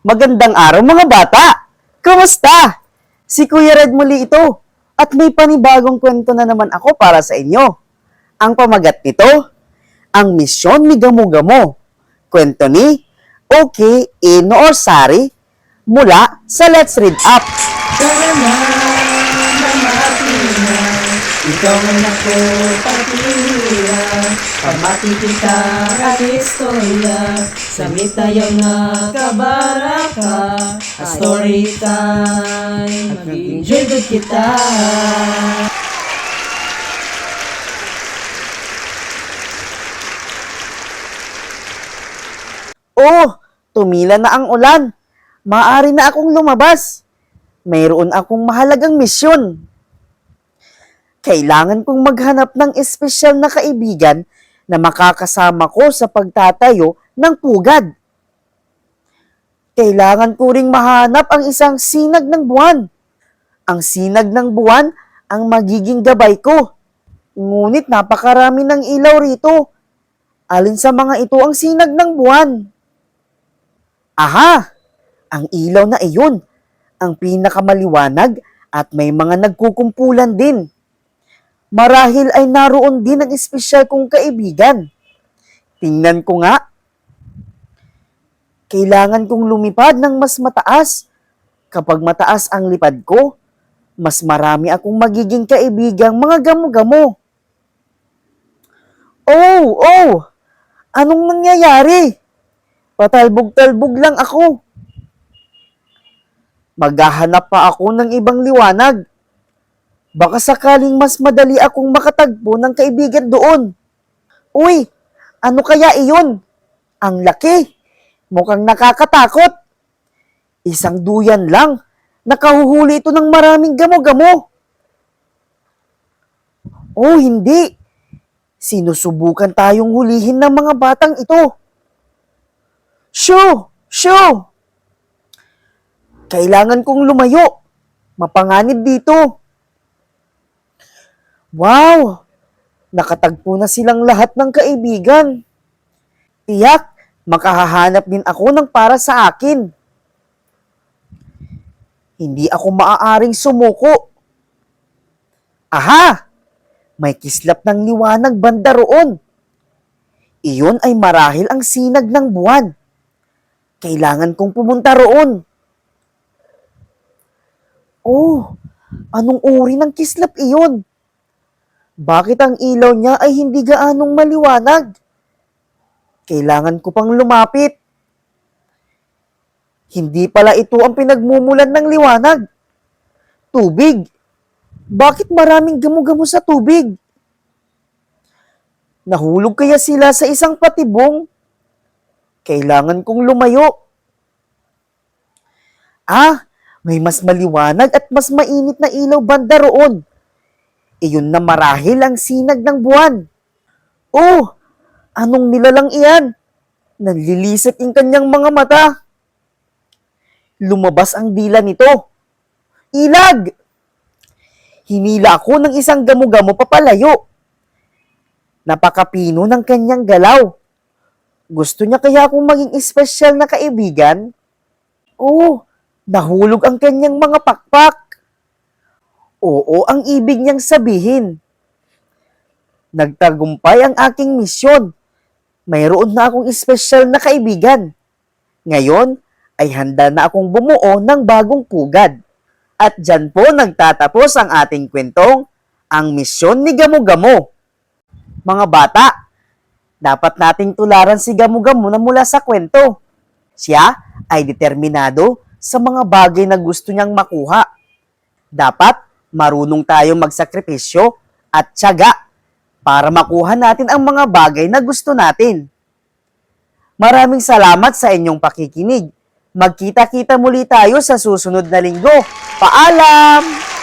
Magandang araw mga bata! Kumusta? Si Kuya Red muli ito at may panibagong kwento na naman ako para sa inyo. Ang pamagat nito, ang misyon ni Gamo-Gamo. Kwento ni OK Inoosari mula sa Let's Read Up. Tara na, mamati na, ikaw ang ako patira. Pamati kita at istorya, samit tayo na kabaraka. A story time, mag-enjoy good kita. Oh, tumila na ang ulan. Maaari na akong lumabas. Mayroon akong mahalagang misyon. Kailangan kong maghanap ng espesyal na kaibigan na makakasama ko sa pagtatayo ng pugad. Kailangan ko ring mahanap ang isang sinag ng buwan. Ang sinag ng buwan ang magiging gabay ko. Ngunit napakarami ng ilaw rito. Alin sa mga ito ang sinag ng buwan? Aha! Ang ilaw na iyon, ang pinakamaliwanag at may mga nagkukumpulan din. Marahil ay naroon din ang espesyal kong kaibigan. Tingnan ko nga. Kailangan kong lumipad ng mas mataas. Kapag mataas ang lipad ko, mas marami akong magiging kaibigang mga gamo-gamo. Oh! Anong nangyayari? Patalbog-talbog lang ako. Maghahanap pa ako ng ibang liwanag. Baka sakaling mas madali akong makatagpo ng kaibigan doon. Uy, ano kaya iyon? Ang laki. Mukhang nakakatakot. Isang duyan lang. Nakahuhuli ito ng maraming gamo-gamo. Oh, hindi. Sinusubukan tayong hulihin ng mga batang ito. Shoo! Kailangan kong lumayo. Mapanganib dito. Wow! Nakatagpo na silang lahat ng kaibigan. Tiyak, makahahanap din ako ng para sa akin. Hindi ako maaaring sumuko. Aha! May kislap ng liwanag banda roon. Iyon ay marahil ang sinag ng buwan. Kailangan kong pumunta roon. Oh, anong uri ng kislap iyon? Bakit ang ilaw niya ay hindi gaanong maliwanag? Kailangan ko pang lumapit. Hindi pala ito ang pinagmumulan ng liwanag. Tubig. Bakit maraming gamo-gamo sa tubig? Nahulog kaya sila sa isang patibong? Kailangan kong lumayo. May mas maliwanag at mas mainit na ilaw banda roon. Iyon na marahil ang sinag ng buwan. Oh, anong nilalang iyan? Nanlilisik ang kanyang mga mata. Lumabas ang dila nito. Ilag! Hinila ako ng isang gamo-gamo papalayo. Napakapino ng kanyang galaw. Gusto niya kaya akong maging espesyal na kaibigan? Oh, nahulog ang kanyang mga pakpak. Oo, ang ibig niyang sabihin. Nagtagumpay ang aking misyon. Mayroon na akong espesyal na kaibigan. Ngayon ay handa na akong bumuo ng bagong pugad. At dyan po nagtatapos ang ating kwentong ang misyon ni Gamo-Gamo. Mga bata, dapat nating tularan si Gamo-Gamo na mula sa kwento. Siya ay determinado sa mga bagay na gusto niyang makuha. Dapat marunong tayong magsakripisyo at tiyaga para makuha natin ang mga bagay na gusto natin. Maraming salamat sa inyong pakikinig. Magkita-kita muli tayo sa susunod na linggo. Paalam!